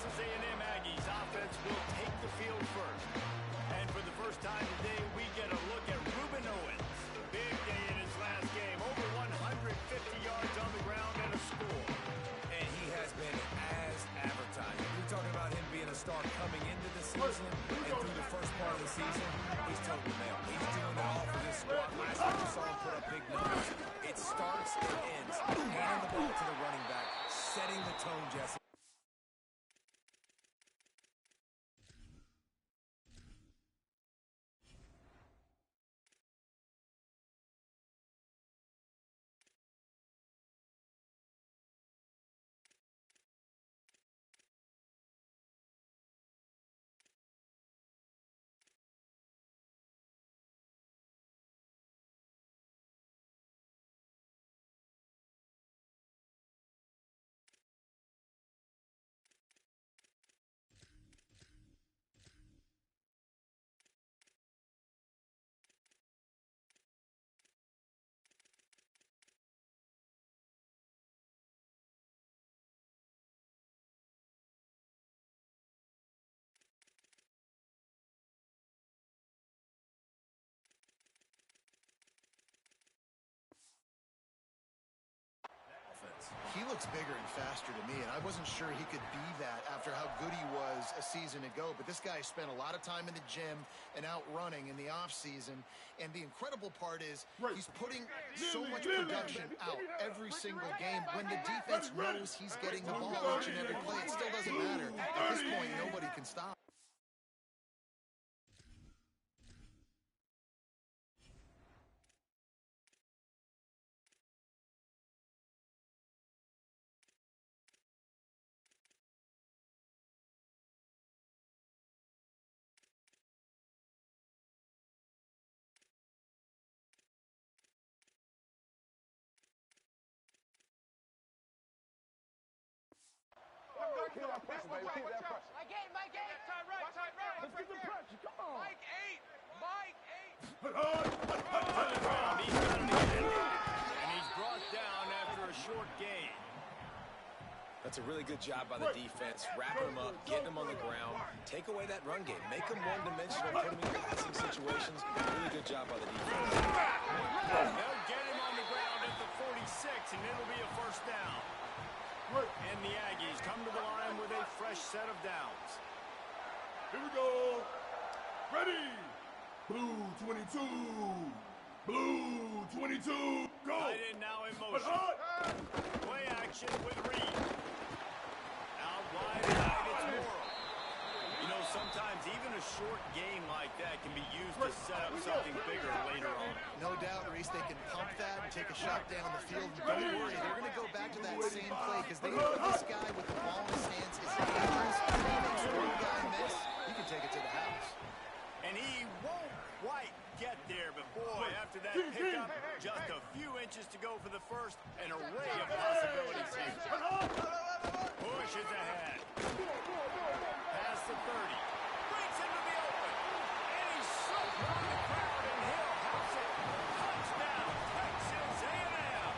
Texas A&M Aggies offense will take the field first. And for the first time today, we get a look at Rueben Owens. Big day in his last game, over 150 yards on the ground and a score. And he has been as advertised. We're talking about him being a star coming into the season and through the first part of the season. He's totally nailed. He's doing it all for this squad. Last time we saw him put up big numbers. It starts and ends. Handing the ball to the running back, setting the tone, Jesse. He looks bigger and faster to me, and I wasn't sure he could be that after how good he was a season ago. But this guy spent a lot of time in the gym and out running in the offseason. And the incredible part is he's putting so much production out every single game. When the defense knows he's getting the ball each and every play, it still doesn't matter. At this point, nobody can stop. Keep that pressure, baby. Keep that pressure. Mike 8, Mike 8. Tight right. Let's get the pressure. Come on. Mike 8. He's got him again. And he's brought down after a short gain. That's a really good job by the defense, wrapping him up, getting him on the ground, take away that run game, make him one-dimensional, put him in passing situations. Really good job by the defense. They'll get him on the ground at the 46, and it'll be a first down. And the Aggies come to the line with a fresh set of downs. Here we go. Ready. Blue 22. Blue 22. Go. Tight end now in motion. Play action with Reed. Out wide, it's Morrow. You know, sometimes even a short game like that can be used to set up something bigger later on. No doubt, Reese, they can pump that and take a shot down the field. And don't worry, they're going to go back to that same play because they know this guy with the ball in his hands is dangerous. If he makes one guy miss, he can take it to the house. And he won't quite get there, but boy, after that pickup, just a few inches to go for the first, an array of possibilities here. Push is ahead. Past the 30. Breaks into the open. And he's slipped on the crowd, and Hill has it. Touchdown, Texas A&M.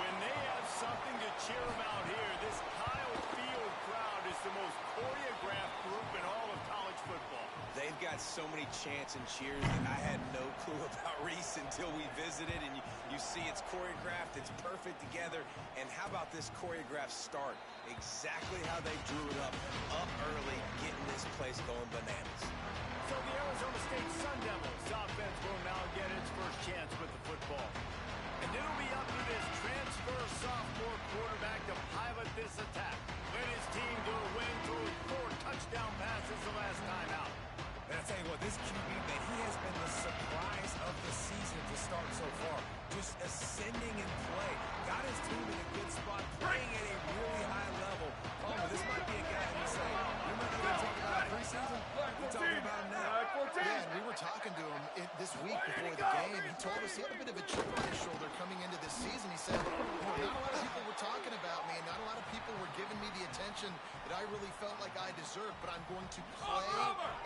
When they have something to cheer about here, this Kyle Field crowd is the most choreographed group in all of college football. They've got so many chants and cheers that I had no clue about Reese until we visited, and you see it's choreographed, it's perfect together. And how about this choreographed start? Exactly how they drew it up early, getting this place going bananas. So the Arizona State Sun Devils offense will now get its first chance with the football. And it'll be up to this transfer sophomore quarterback to pilot this attack. Led his team to a win, throwing 4 touchdown passes the last time out. And I tell you what, this QB, man, he has been the surprise of the season to start so far. Just ascending in play. Got his team in a good spot, playing at a really high level. Palmer, this might be a guy who say, you might not be talking about preseason. We're talking about him now. Yeah, and we were talking to him this week before the game. He told us he had a bit of a chip on his shoulder coming into this season. He said, not a lot of people were talking about me, and not a lot of people were giving me the attention that I really felt like I deserved, but I'm going to play,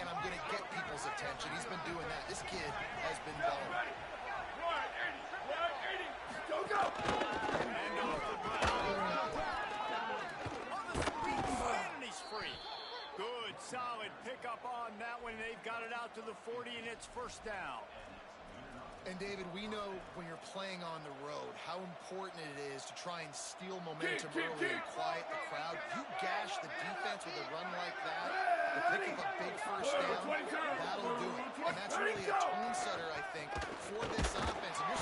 and I'm going to get people's attention. He's been doing that. This kid has been balling. Go, go! And off the ground. On the sweet side. point, and they've got it out to the 40, and it's first down. And, David, we know when you're playing on the road how important it is to try and steal momentum early and quiet the crowd. You gash the defense with a run like that, the pick of a big first down, that'll do it. And that's really a tone setter, I think, for this offense. And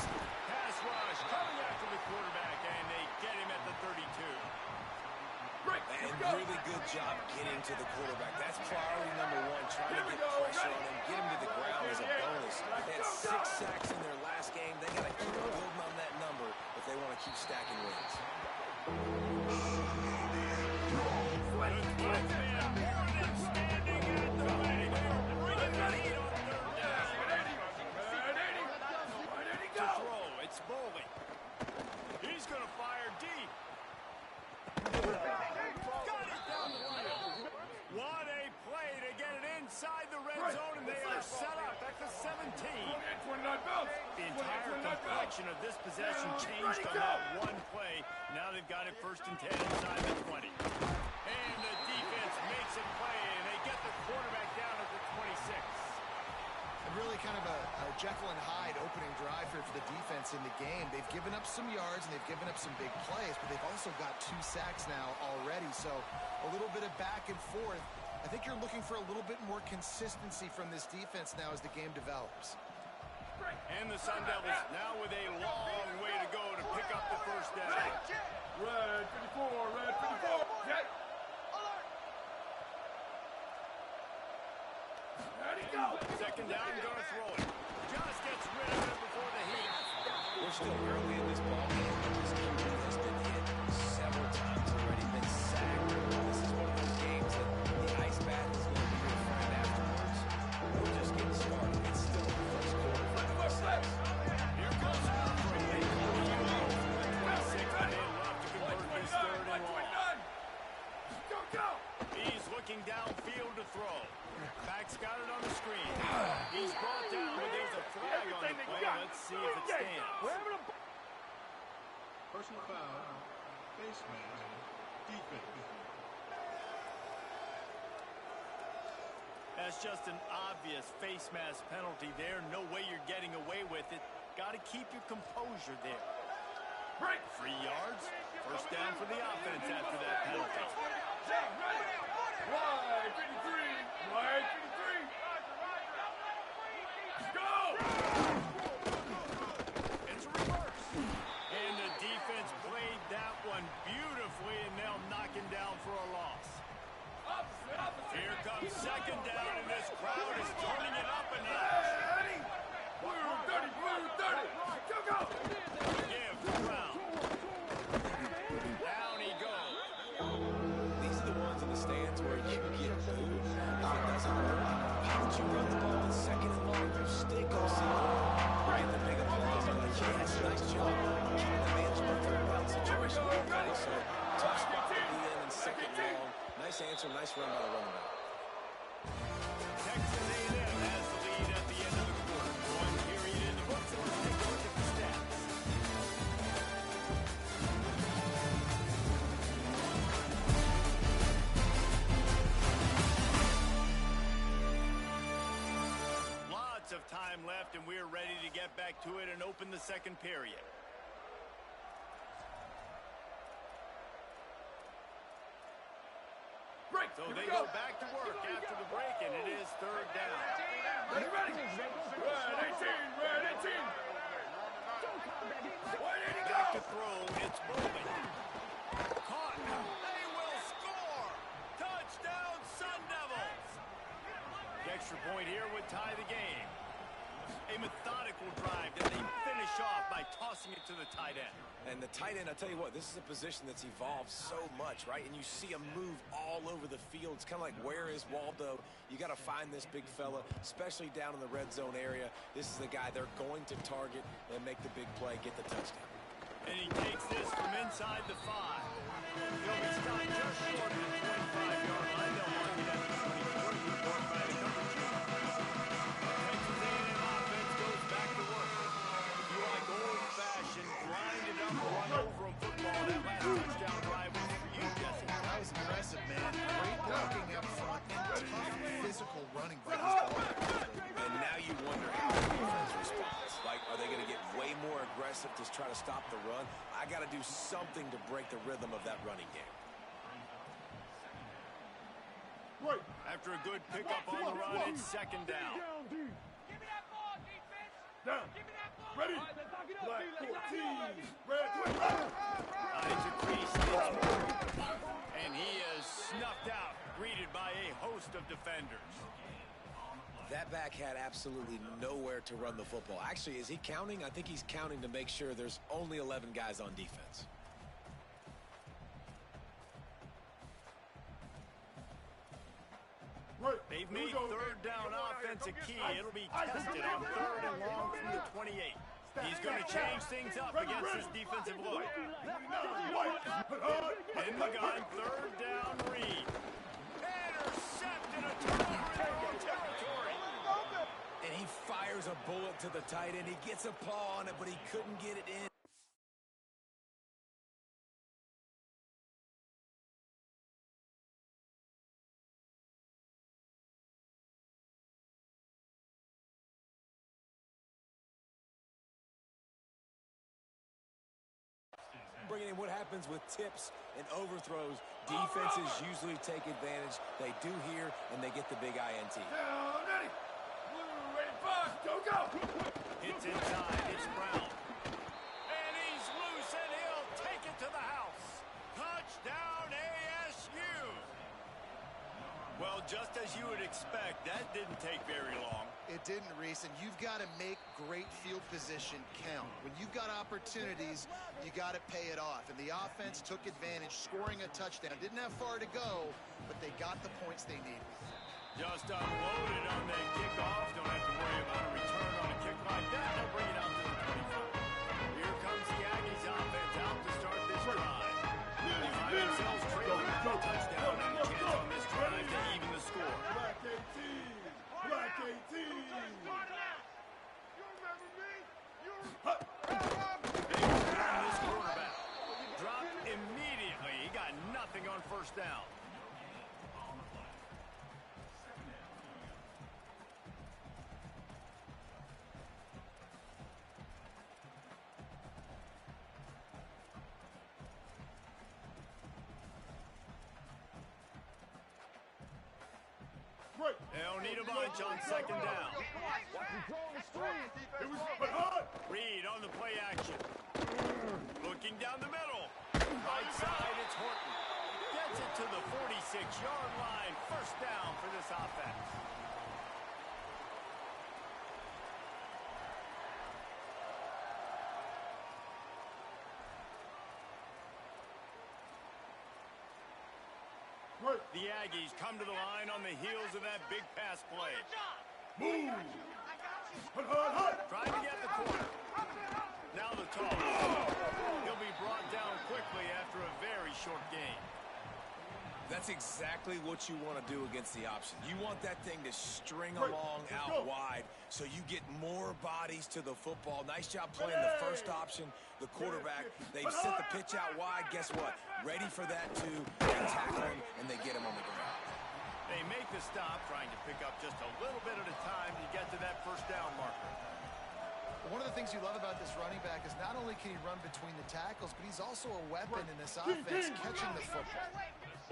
pass rush coming after the quarterback, and they get him at the 32. And really good job getting to the quarterback. That's priority number one, trying to get pressure on him, get him to the ground as a bonus. They had 6 sacks in their last game. They got to keep building on that number if they want to keep stacking wins. To throw, it's Boley. He's going to fire deep. Got it down the field. What a play to get it inside the red zone, and they are set up at the 17. The entire complexion of this possession changed on that one play. Now they've got it 1st and 10 inside the 20. And the defense makes a play, and they get the quarterback down at the 26. And really kind of a Jekyll and Hyde opening drive here for the defense in the game. They've given up some yards and they've given up some big plays, but they've also got 2 sacks now already. So a little bit of back and forth. I think you're looking for a little bit more consistency from this defense now as the game develops. And the Sun Devils now with a long way to go to pick up the first down. Red 54, red 54. Jet. Ready, go. 2nd down, gonna throw it. Just gets rid of it before the heat. We're still early in this ball game. This QB has been hit several times already, been sacked. This is one of those games that the ice bath is going to be your friend afterwards. We're just getting started. It's still the first quarter. Here goes Humphrey. They call you out from the 26, and they love to convert this 3rd and long. Go. He's looking downfield to throw. Back's got it on the screen. He's brought down, but there's a flag on the play. Let's see if it stands. Personal foul. Face mask. Defense. That's just an obvious face mask penalty there. No way you're getting away with it. Got to keep your composure there. 3 yards. First down for the offense after that penalty. Wide 53. Wide 53. Go! It's a reverse. And the defense played that one beautifully, and they'll knock him down for a loss. Here comes 2nd down, and this crowd is turning it up a notch. Blue 30, blue 30. Go. Give to Brown. Down he goes. These are the ones in the stands where you get booed. If it doesn't work, how would you run the ball in 2nd and long? You stick on get the big applause. They're like, yes, nice job. Keeping the management 3rd down situation. So tough spot to be in 2nd and long. Nice answer, nice run by the running back. Texas A&M has the lead at the end of the quarter. 1 period in the books, so let's take a look at the stats. Lots of time left, and we're ready to get back to it and open the 2nd period. So they go back to work after the break, and it is 3rd down. Ready. Red 18, red 18. Back to throw, it's Bowman. Caught. They will score. Touchdown, Sun Devils. The extra point here would tie the game. A methodical drive that they finish off by tossing it to the tight end. And the tight end, I'll tell you what, this is a position that's evolved so much, right? And you see him move all over the field. It's kind of like, where is Waldo? You got to find this big fella, especially down in the red zone area. This is the guy they're going to target and make the big play, get the touchdown. And he takes this from inside the 5. He'll be stopped just short of the 25-yard line. They'll mark it at the 24. He's blocked by the cover 2. Texas A&M offense goes back to work. If you like old-fashioned, grinded up, run over a football, that last touchdown drive was for you, Jesse. That was impressive, man. Great blocking up front and tough physical running by these try to stop the run. I got to do something to break the rhythm of that running game. Right. After a good pickup on the run, it's second down. Give me that ball, defense. Down. Give me that ball. Ready. Black 14. Red 20. Finds a crease. It's Morgan. And he is snuffed out, greeted by a host of defenders. That back had absolutely nowhere to run the football. Actually, is he counting? I think he's counting to make sure there's only 11 guys on defense. Right. They've made third down offense a key. It'll be tested on third and long from the 28. He's going to change things up against this defensive look. In the gun, third down, Reed. Intercepted, a turnover in their own territory. And he fires a bullet to the tight end. He gets a paw on it, but he couldn't get it in. Bringing in what happens with tips and overthrows. Defenses usually take advantage. They do here, and they get the big INT. Down, ready. Blue 85. Go, go. Hits inside. It's Brown. And he's loose, and he'll take it to the house. Touchdown, ASU. Well, just as you would expect, that didn't take very long. It didn't, Reese, and you've got to make great field position count. When you've got opportunities, you got to pay it off. And the offense took advantage, scoring a touchdown. Didn't have far to go, but they got the points they needed. Just unloaded on that kickoff. Don't have to worry about a return on a kick like that. They'll bring it out to the 25. Here comes the Aggies offense out to start this drive. They find themselves trailing for a touchdown and a chance on this drive to even the score. Black 18. Black 18. You remember me? Big on this quarterback. Dropped immediately. He got nothing on first down. Right. They'll need a bunch on second down. It was but hard. Reed on the play action. Looking down the middle. Right side, it's Horton. Gets it to the 46-yard line. First down for this offense. Right. The Aggies come to the line on the heels of that big pass play. Move. But hard. Trying to get the corner. Now the toss. He'll be brought down quickly after a very short gain. That's exactly what you want to do against the option. You want that thing to string along out wide so you get more bodies to the football. Nice job playing the first option, the quarterback. They've sent the pitch out wide. Guess what? Ready for that too. They tackle him, and they get him on the ground. They make the stop, trying to pick up just a little bit at a time to get to that first down marker. One of the things you love about this running back is not only can he run between the tackles, but he's also a weapon in this offense, catching the football.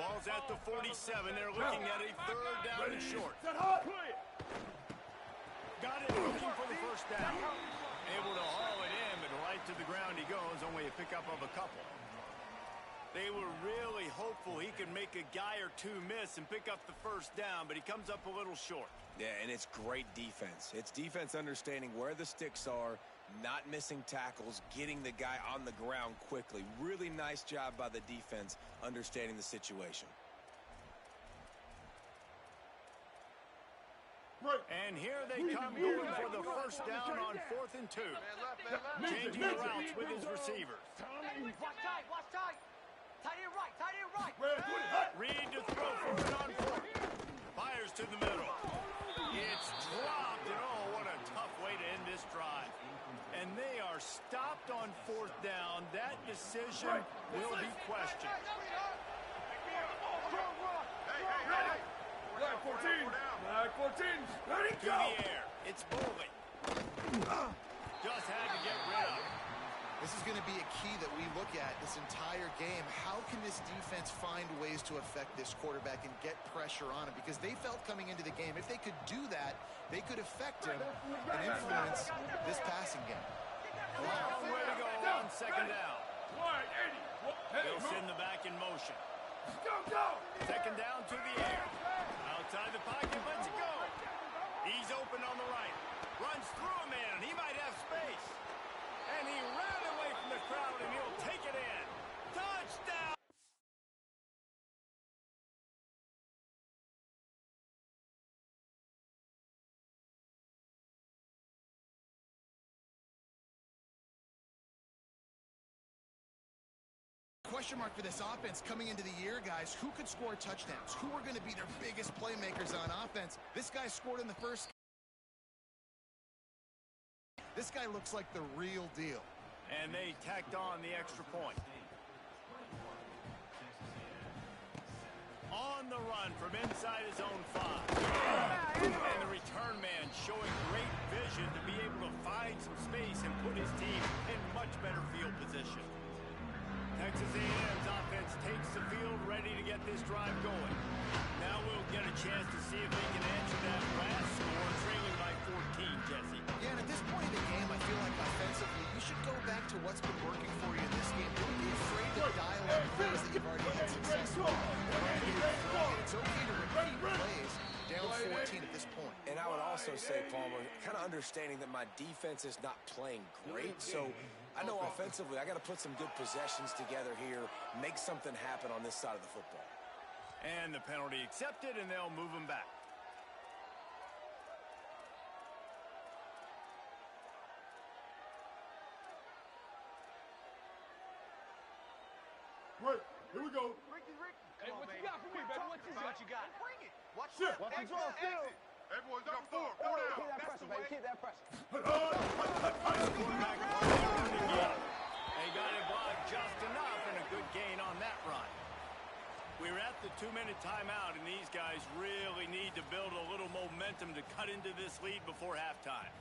Ball's at the 47. They're looking at a third down and short. Got it, looking for the first down. Able to haul it in, but right to the ground he goes. Only a pickup of a couple. They were really hopeful he could make a guy or two miss and pick up the first down, but he comes up a little short. Yeah, and it's great defense. It's defense understanding where the sticks are, not missing tackles, getting the guy on the ground quickly. Really nice job by the defense understanding the situation. Right. And here they come going for the first down on 4th and 2. Changing the routes with his receivers. Watch tight, watch tight. Tight end right, tight end right. Red 20. Hot. Reed to throw for it on 4th. Fires to the middle. It's dropped, and oh, what a tough way to end this drive. And they are stopped on 4th down. That decision will be questioned. Black 14. Black 14. Ready, To go. the air. It's Boley. Just had to get rid of it. This is going to be a key that we look at this entire game. How can this defense find ways to affect this quarterback and get pressure on him? Because they felt coming into the game, if they could do that, they could affect him and influence this passing game. A long way to go on second down. They'll send the back in motion. Second down to the air. Outside the pocket, lets it go. He's open on the right. Runs through a man. He might have space. And he ran away from the crowd, and he'll take it in. Touchdown! Question mark for this offense coming into the year, guys. Who could score touchdowns? Who are going to be their biggest playmakers on offense? This guy scored in the first. This guy looks like the real deal. And they tacked on the extra point. On the run from inside his own 5. And the return man showing great vision to be able to find some space and put his team in much better field position. Texas A&M's offense takes the field, ready to get this drive going. Now we'll get a chance to see if they can answer that last score, trailing by 14, Jesse. Yeah, and at this point in the game, I feel like offensively, you should go back to what's been working for you in this game. Don't be afraid to dial up plays that you've already had success with. It's okay to repeat plays. Down 14 at this point. And I would also say, Palmer, kind of understanding that my defense is not playing great, so I know offensively I got to put some good possessions together here, make something happen on this side of the football. And the penalty accepted, and they'll move him back. Right, here we go. Ricky. Hey, what you got for me, baby? What you got? Bring it. Watch Shit. that. Watch Exit, the draw still. exit. Hey, boys, got 4. 4 down. Keep that pressure, baby. Keep that pressure. Quarterback again. They got it blocked just enough, and a good gain on that run. We're at the 2-minute timeout, and these guys really need to build a little momentum to cut into this lead before halftime.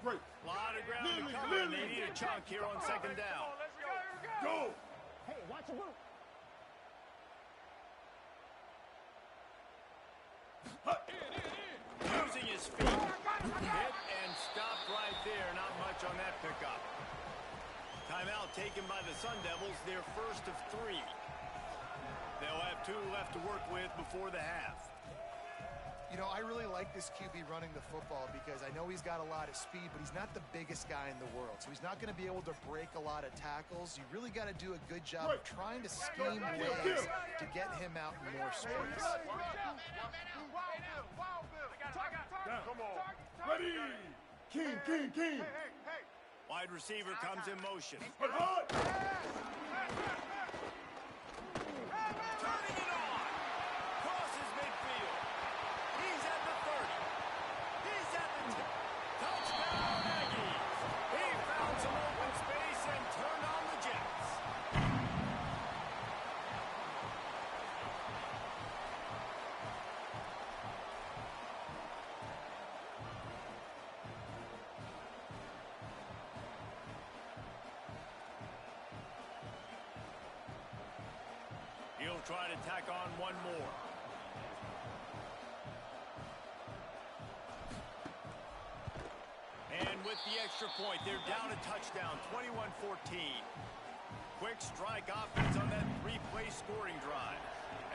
Great. A lot of ground to cover, and they need a chunk here on second down. Let's go. Go. Hey, watch your boot. Using his feet. Hit and stopped right there. Not much on that pickup. Timeout taken by the Sun Devils, their first of 3. They'll have 2 left to work with before the half. You know, I really like this QB running the football because I know he's got a lot of speed, but he's not the biggest guy in the world. So he's not going to be able to break a lot of tackles. You really got to do a good job of trying to scheme ways to get him out in more space. Come on. Ready. King. Wide receiver comes in motion. Hard. Turning it on. Crosses midfield. He's at the 30. He's at the 10. Touchdown, Aggies. He found some open space and turned on the Jets. He'll try to tack on one more. And with the extra point, they're down a touchdown, 21-14. Quick strike offense on that 3-play scoring drive.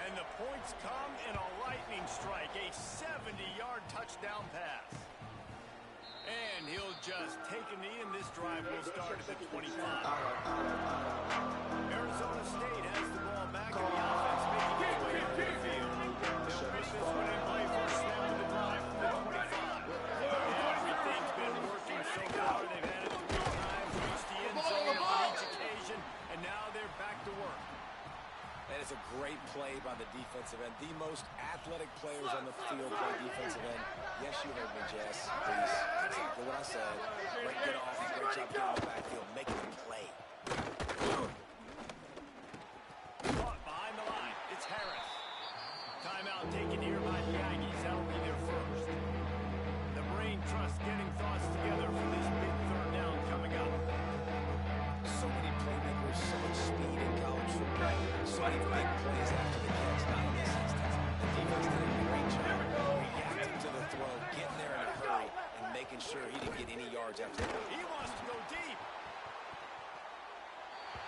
And the points come in a lightning strike, a 70-yard touchdown pass. And he'll just take a knee, and this drive will start at the 25. Arizona State has the ball back, and the offense making its way up the field. They'll push this one in play for a snap of the drive from the 25. Everything's been working so far. They've had it 3 times, reached the end zone on each occasion, and now they're back to work. That is a great play by the defensive end. The most athletic players on the field play defensive end. Yes, you heard me, Jess. Please. That's exactly what I said. Great get off. Great job getting off the backfield. Making a play. Caught behind the line. It's Harris. Timeout taken here by the Aggies. That'll be their first. The Brain Trust getting thoughts together for this big 3rd down coming up. also needs big plays after the catch, not in this instance. The defense did a great job reacting to the throw, getting there in a hurry, and making sure he didn't get any yards after that. He wants to go deep.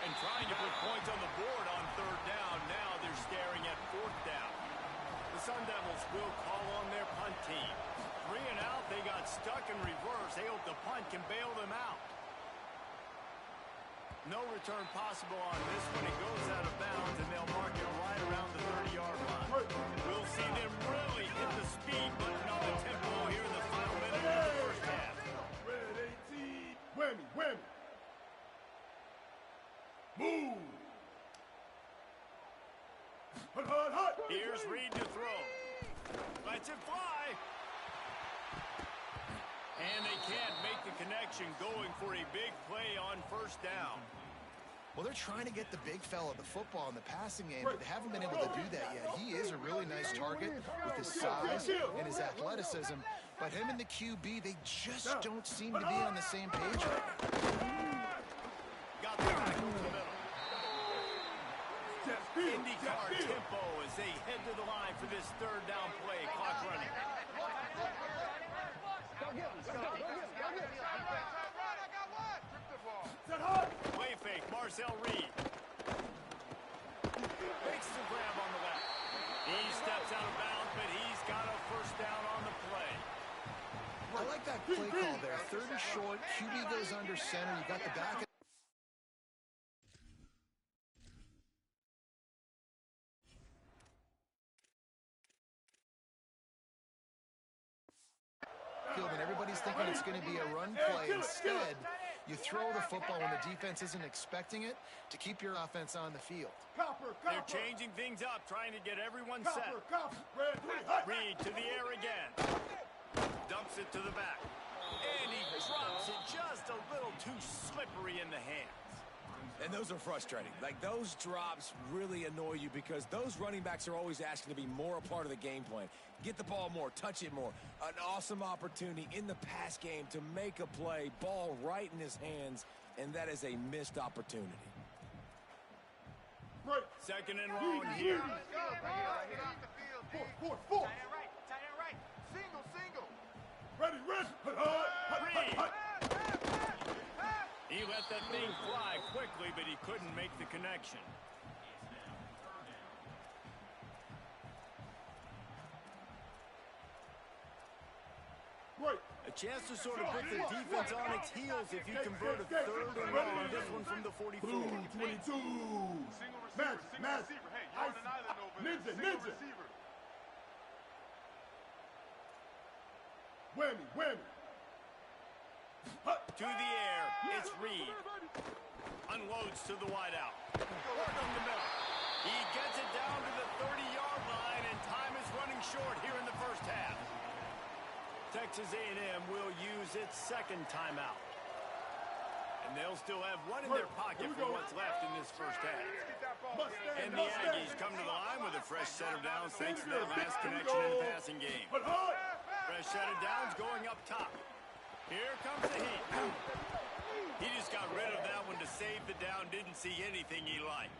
And trying to put points on the board on third down. Now they're staring at fourth down. The Sun Devils will call on their punt team. 3 and out, they got stuck in reverse. They hope the punt can bail them out. No return possible on this one. It goes out of bounds, and they'll mark it right around the 30-yard line. We'll see them really hit the speed button on the tempo here in the final minute of the first half. Red 18. Whammy, whammy. Move. Hut, hut, hut. Here's Reed to throw. Lets it fly. And they can't make the connection, going for a big play on first down. Well, they're trying to get the big fella the football in the passing game, but they haven't been able to do that yet. He is a really nice target with his size and his athleticism, but him and the QB, they just don't seem to be on the same page right now. Got the tackle to the middle. IndyCar tempo as they head to the line for this third down play. Clock running. Play fake, Marcel Reed. Makes the grab on the left. He steps out of bounds, but he's got a first down on the play. I like that play call there. Third and short, QB goes under center. You got the back. And everybody's thinking it's going to be a run play. Instead, you throw the football when the defense isn't expecting it to keep your offense on the field. They're changing things up, trying to get everyone set. Reed to the air again. Dumps it to the back. And he drops it just a little too slippery in the hands. And those are frustrating. Like, those drops really annoy you because those running backs are always asking to be more a part of the game plan. Get the ball more, touch it more. An awesome opportunity in the pass game to make a play, ball right in his hands, and that is a missed opportunity. Second and long here. Four. Single. Ready. Reed. He let that thing fly quickly, but he couldn't make the connection. A chance to sort of put the defense on its heels if you convert a third and long. This one from the 44. 22. Magic. Ninja. Whammy. To the air, it's Reed. Unloads to the wideout. Work on the middle. He gets it down to the 30-yard line, and time is running short here in the first half. Texas A&M will use its second timeout. And they'll still have one in their pocket for what's left in this first half. And the Aggies come to the line with a fresh set of downs thanks to that last connection in the passing game. Fresh set of downs going up top. Here comes the heat. He just got rid of that one to save the down. Didn't see anything he liked.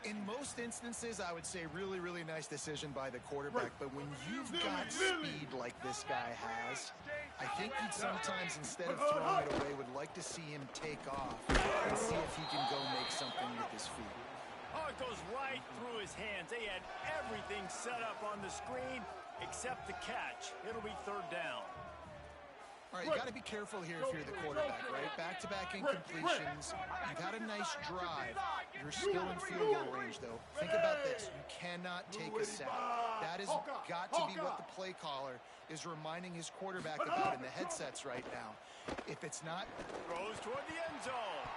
In most instances, I would say really, really nice decision by the quarterback. But when you've got speed like this guy has, I think he'd sometimes, instead of throwing it away, would like to see him take off and see if he can go make something with his feet. Oh, it goes right through his hands. They had everything set up on the screen except the catch. It'll be third down. All right, you got to be careful here if you're the quarterback, right? Back-to-back incompletions. You've had a nice drive. You're still in field goal range, though. Think about this. You cannot take a sack. That has got to be what the play caller is reminding his quarterback about in the headsets right now. If it's not... Throws toward the end zone.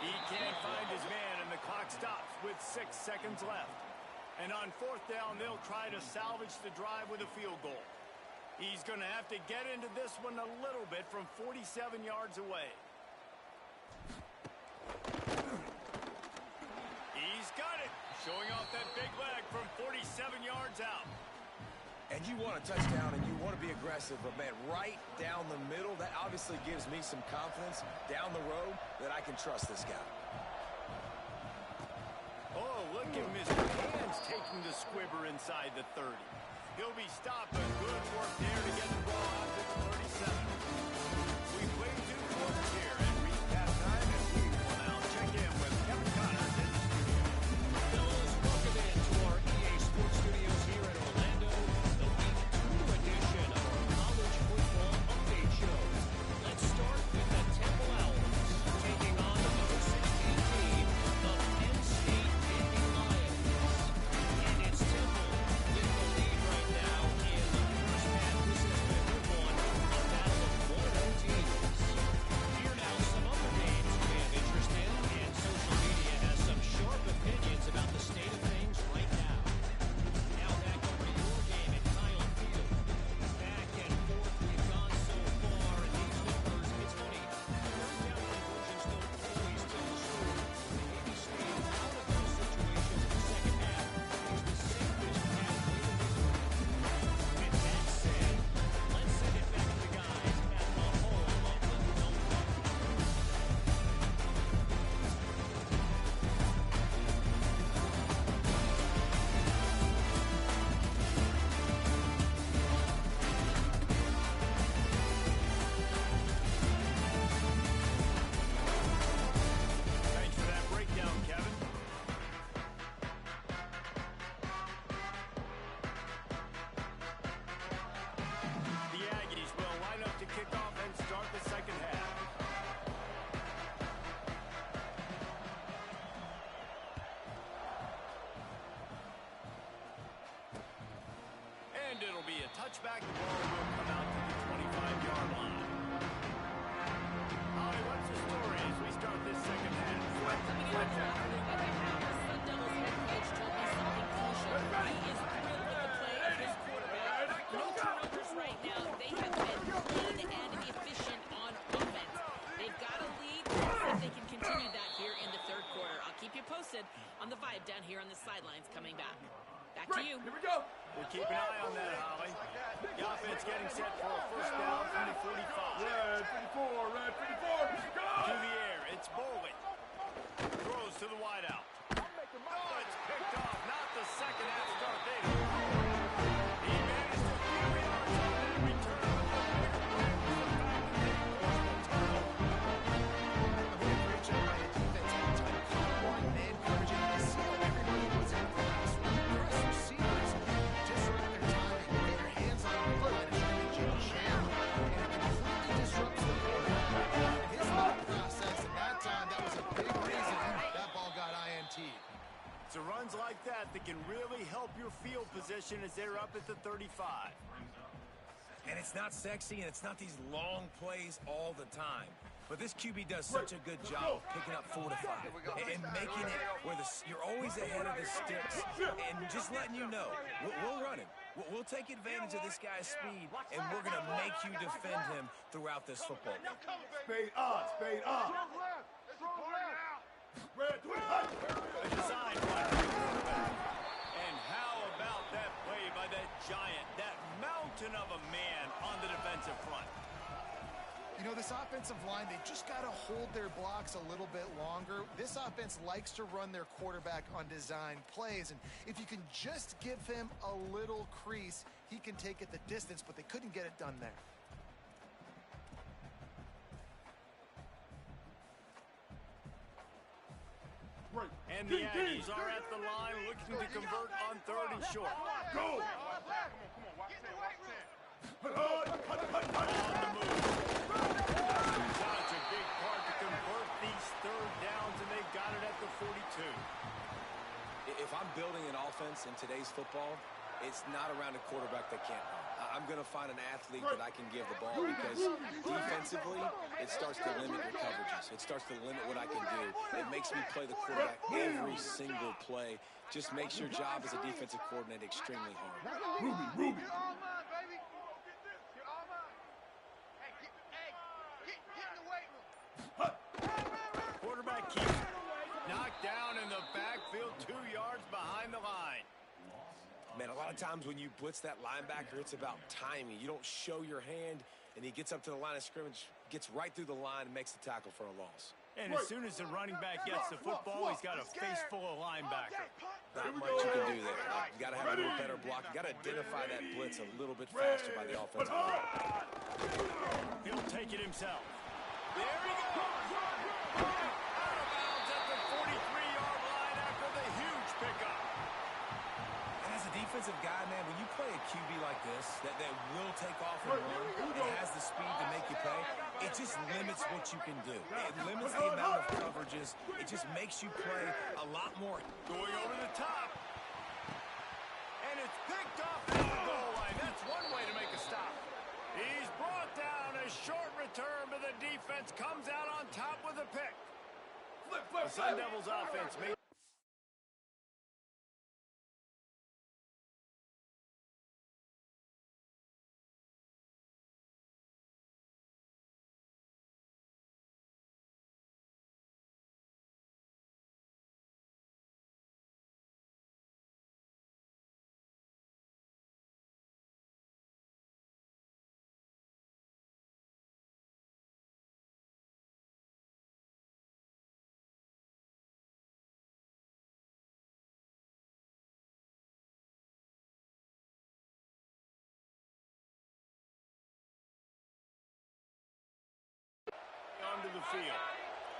He can't find his man, and the clock stops with 6 seconds left. And on fourth down, they'll try to salvage the drive with a field goal. He's going to have to get into this one a little bit from 47 yards away. He's got it. Showing off that big leg from 47 yards out. And you want a touchdown and you want to be aggressive, but man, right down the middle, that obviously gives me some confidence down the road that I can trust this guy. Oh, look Look at Mr. Hands taking the squibber inside the 30. He'll be stopped, but good work there to get the ball out to the 37. We played 2 quarters here and reached halftime, and we will now check in with Kevin Connors in the studio. Fellas, welcome in to our EA Sports Studios here in Orlando, the Week 2 edition of our College Football Update Show. Let's start with the Temple Owls, taking on the number 16 team, the Penn State Nittany Lions. And it's Temple with the lead right now in the first half. This has been a good one, a battle of one-and-oh teams. Here now, some other games we have interest in, and social media has some sharp opinions about the state of things right now. Now back over to your game at Kyle Field. Back and forth we've gone so far, and these numbers, it's funny. Third down conversion still always tell the story. Maybe staying out of those situations in the second half is the safest pathway to victory. With that said, let's send it back to the guys at the home of the Dome. Thanks for that breakdown, Kevin. The Aggies will line up to kick off and start the second half. And it'll be a touchback. The ball will come out to the 25-yard line. Holly, what's the story as we start this second half? Coming in at the Sun Devils head coach told me something crucial. He is thrilled with the play of his quarterback. No turnovers right now. They have been clean and efficient on offense. They've got a lead. If they can continue that here in the third quarter. I'll keep you posted on the vibe down here on the sidelines coming back. Back to you. Here we go. We'll keep an eye on that, Holly. The offense getting set for a first down from the 45. Red 54, red 54. Go! To the air, it's Bowling. Throws to the wideout. Oh, it's picked off. Not the second half start they had. He managed to few yards on that return. Great job by the defense every time it caught one man coverage. And you see how everybody was in class. Press receivers disrupt their timing. You get your hands on the foot and it's going to jam. And it completely disrupts the quarterback. His thought process at that time, that was a big reason that ball got INT'd. It's runs like that that can really help your field position as they're up at the 35. And it's not sexy, and it's not these long plays all the time. But this QB does such a good job of picking up 4 to 5 and making it where you're always ahead of the sticks and just letting you know, we'll run him. We'll take advantage of this guy's speed, and we're going to make you defend him throughout this football game. Spade on, spade on. Red 25. A design run for the quarterback. And how about that play by that giant, that mountain of a man on the defensive front? You know, this offensive line, they just got to hold their blocks a little bit longer. This offense likes to run their quarterback on design plays, and if you can just give him a little crease, he can take it the distance, but they couldn't get it done there. And the Aggies are at the line looking to convert on 3rd and short. Go! On the move. Such a big part to convert these 3rd downs, and they've got it at the 42. If I'm building an offense in today's football, it's not around a quarterback that can't run. I'm going to find an athlete that I can give the ball because defensively, it starts to limit your coverages. It starts to limit what I can do. It makes me play the quarterback every single play. Just makes your job as a defensive coordinator extremely hard. Ruby. Quarterback keeps knocked down in the backfield, 2 yards behind the line. Man, a lot of times when you blitz that linebacker, it's about timing. You don't show your hand, and he gets up to the line of scrimmage, gets right through the line, and makes the tackle for a loss. And as soon as the running back gets the football, he's got a face full of linebacker. not much you can do there. You got to have a little better block. You got to identify that blitz a little bit faster by the offensive line. He'll take it himself. There he goes. Out of bounds at the 43-yard line after the huge pickup. And as a defensive guy, man, when you play a QB like this that will take off and run and has the speed to make you pay, it just limits what you can do. It limits the amount of coverages. It just makes you play a lot more. Going over the top. And it's picked off at the goal line. That's one way to make a stop. He's brought down. A short return, but the defense comes out on top with a pick. The Sun Devils offense made onto the field.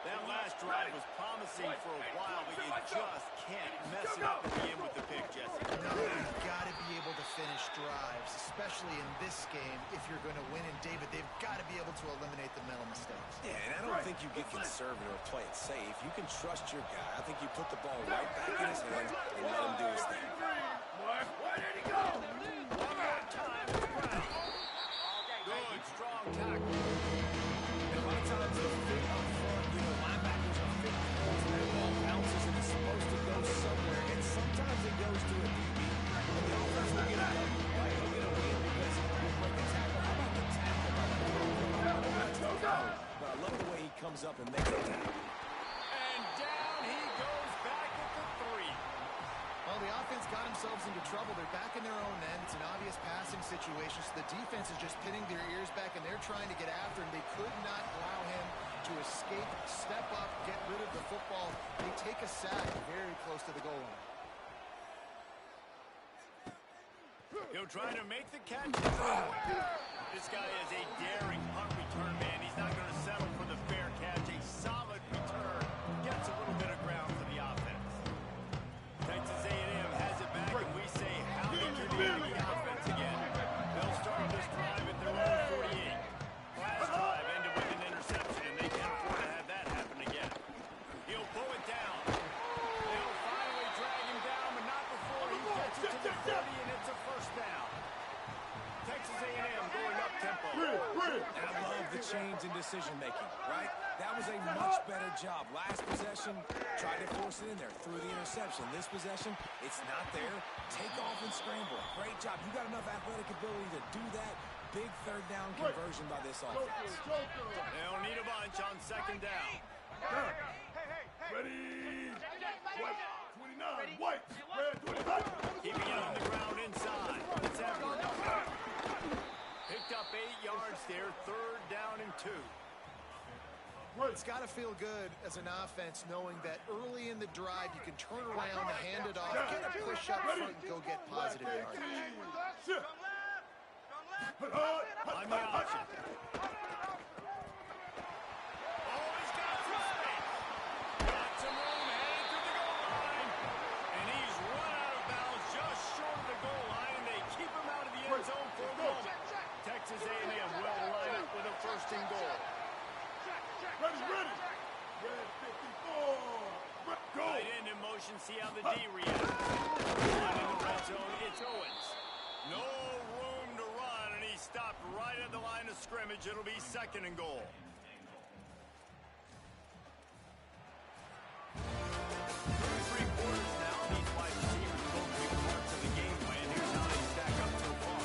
That last drive was promising for a while, but you just can't mess it up at the end with the pick, Jesse. No, you've got to be able to finish drives, especially in this game if you're going to win. And, David, they've got to be able to eliminate the mental mistakes. Yeah, and I don't think you get conservative or play it safe. You can trust your guy. I think you put the ball right back in his hands and let him do his thing. Where did he go? One more time, it's Brown. Good, strong tackle. A lot of times the fit up front, linebackers are fit close and that ball bounces and it's supposed to go somewhere, and sometimes it goes to a DB. And the offense will get a W, right? He'll get a win because he'll break a tackle. How about the tackle? But I love the way he comes up and makes the tackle. And down he goes back at the 3. Well, the offense got themselves into trouble. They're back in their own end. It's an obvious passing situation, so the defense is just pinning their ears back, and they're trying to get after him. They could not allow him to escape, step up, get rid of the football. They take a sack very close to the goal line. He'll try to make the catch. This guy is a daring punt return man. He's not going to settle for the fair catch. A solid return. Gets a little bit of ground for the offense. Texas A&M has it back, and we say, how did you do the offense again? They'll start this drive at their own 48. Last drive ended with an interception, and they can't afford to have that happen again. He'll pull it down. They'll finally drag him down, but not before he gets it to the 30, and it's a first down. Texas A&M going up tempo. And I love the change in decision-making, right? That was a much better job. Last possession, tried to force it in there, threw the interception. This possession, it's not there. Take off and scramble. Great job. You got enough athletic ability to do that. Big third down conversion by this offense. They'll need a bunch on second down. Ready. White. 29. White. Red 25. Keeping it on the ground inside. It's Everett. Picked up 8 yards there. Third down and 2. It's got to feel good as an offense knowing that early in the drive you can turn around, hand it off, get a push up front, and go get positive yards. On the option. Oh, he's got space. Got some room headed to the goal line. And he's run out of bounds just short of the goal line, and they keep him out of the end zone for a moment. Texas A&M will line up with a first and goal. Ready. Red 54. Go. Tight end in motion, see how the D reacts. Line in the red zone, it's Owens. No room to run, and he stopped right at the line of scrimmage. It'll be second and goal. Three quarters now. These wide receivers both big parts of the game plan. Here's how they stack up so far.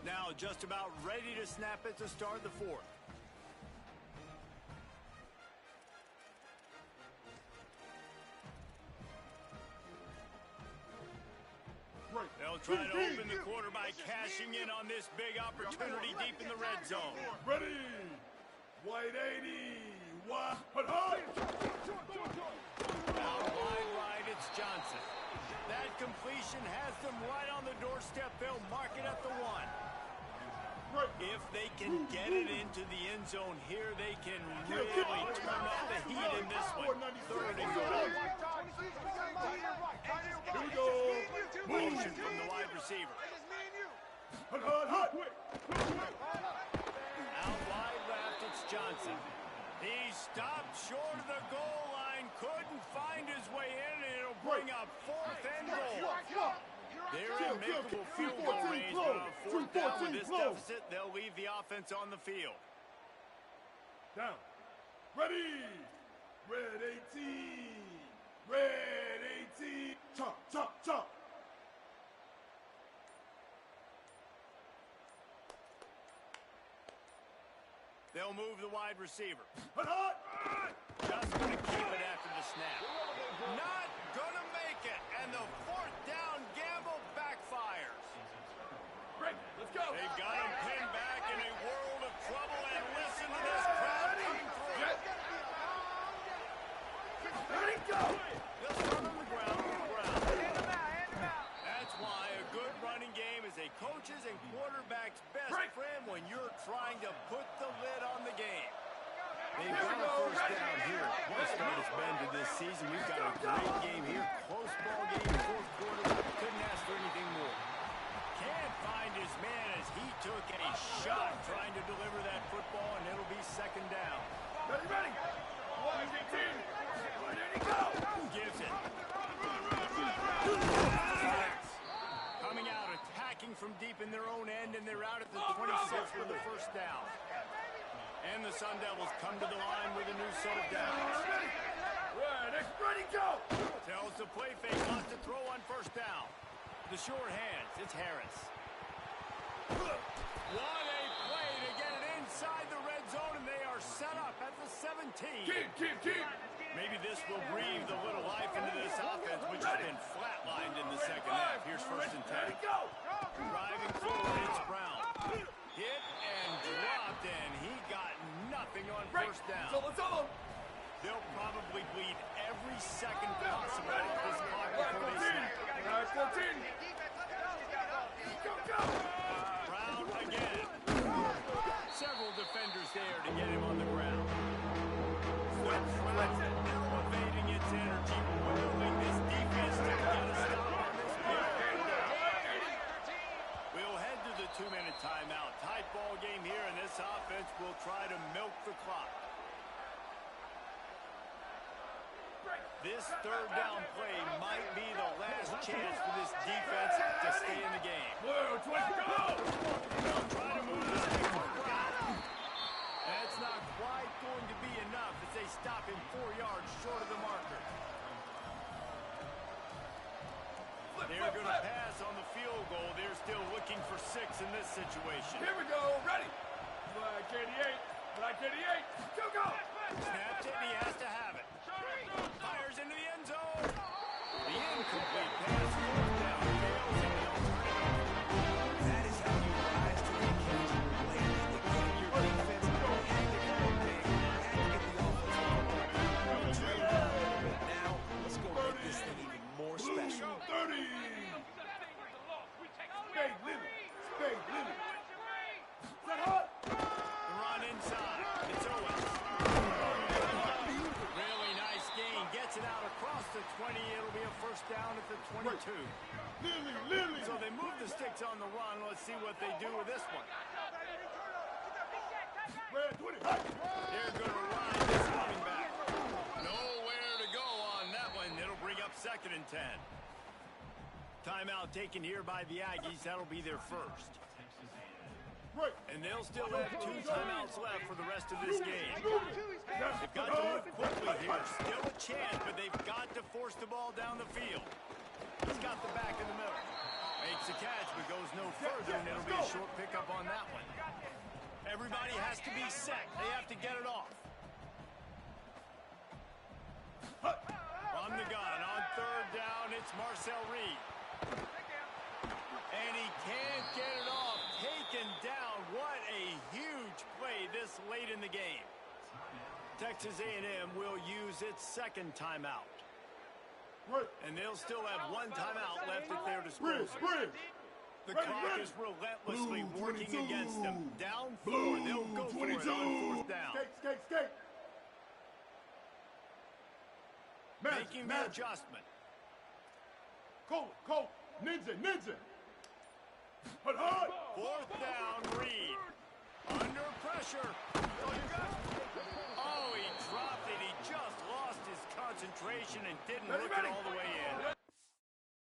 Now just about ready to snap it to start the fourth. They'll They'll try to open the quarter by cashing in on this big opportunity deep in the red zone. Ready. White 80. Out wide right, it's Johnson. That completion has them right on the doorstep. They'll mark it at the 1. If they can get it into the end zone here, they can really turn up the heat in this one. 3rd and goal. Here we go. Motion from the wide receiver. Out wide left, it's Johnson. He stopped short of the goal line, couldn't find his way in, and it'll bring up 4th and goal. They're in makeable field goal range, but on 4th down with this deficit, they'll leave the offense on the field. Down. Ready. Red 18. Red 18. Chop, chop, chop. They'll move the wide receiver. Just going to keep it after the snap. Not going to make it, and the 4th down gamble backfires. Let's go. They got him pinned back in a world of trouble, and listen to this crowd coming through. Ready, go. They'll start on the ground. That's why a good running game is a coach's and quarterback's best friend when you're trying to put the lid on the game. They've got a 1st down here. What a start it's been to this season. We've got a great game here. Close ball game, 4th quarter. Couldn't ask for anything more. Can't find his man as he took a shot trying to deliver that football, and it'll be 2nd down. Ready. 1-18. Ready to go. Gives it. Coming out, attacking from deep in their own end, and they're out at the 26 for the 1st down. And the Sun Devils come to the line with a new set of downs. Ready, go. Tells the play fake, wants to throw on 1st down. The short hands, it's Harris. What a play to get it inside the red zone, and they are set up at the 17. Keep. Maybe this will breathe a little life into this offense, which has been flatlined in the 2nd half. Here's 1st and 10. Driving forward, it's Brown. Hit and dropped, and he got nothing on 1st down. They'll probably bleed every second possible off this clock before they snap. 14. Go. Brown again. Several defenders there to get him on the ground. Elevating its energy, willing this defense to get a stop on this play. We'll head to the 2-minute timeout. Tight ball game here, and this offense will try to milk the clock. This 3rd down play might be the last chance for this defense to stay in the game. Blue, 20, go! They'll try to move this thing to the ground. That's not quite going to be enough as they stop him 4 yards short of the marker. They're going to pass on the field goal. They're still looking for 6 in this situation. Here we go, ready. Black 88. Go. Snaps it, and he has to have it. Fires into the end zone. The incomplete pass. 4th down. Fails in the alternative. That is how you rise to the occasion. Landing the game, your defense, and to come big, and to get the offense. Now, let's go make this thing even more special. 30. Spade Lily. The run inside. It's Owens. Really nice gain. Gets it out across the 20. It'll be a 1st down at the 22. Lily. So they move the sticks on the run. Let's see what they do with this one. Red 20. They're going to ride this running back. Nowhere to go on that one. It'll bring up 2nd and 10. Timeout taken here by the Aggies. That'll be their 1st. And they'll still have 2 timeouts left for the rest of this game. They've got to move quickly here. Still a chance, but they've got to force the ball down the field. He's got the back in the middle. Makes the catch, but goes no further, and it'll be a short pickup on that one. Everybody has to be set. They have to get it off. On the gun, on 3rd down, it's Marcel Reed. And he can't get it off. Taken down. What a huge play this late in the game. Texas A&M will use its second timeout. And they'll still have one timeout left at their disposal. The clock is relentlessly working against them. Down 4. They'll go for it on fourth down. Skate. Making the adjustment. Cole. Ninja. Fourth down, Reed. Under pressure. Oh, he dropped it. He just lost his concentration and didn't look it all the way in.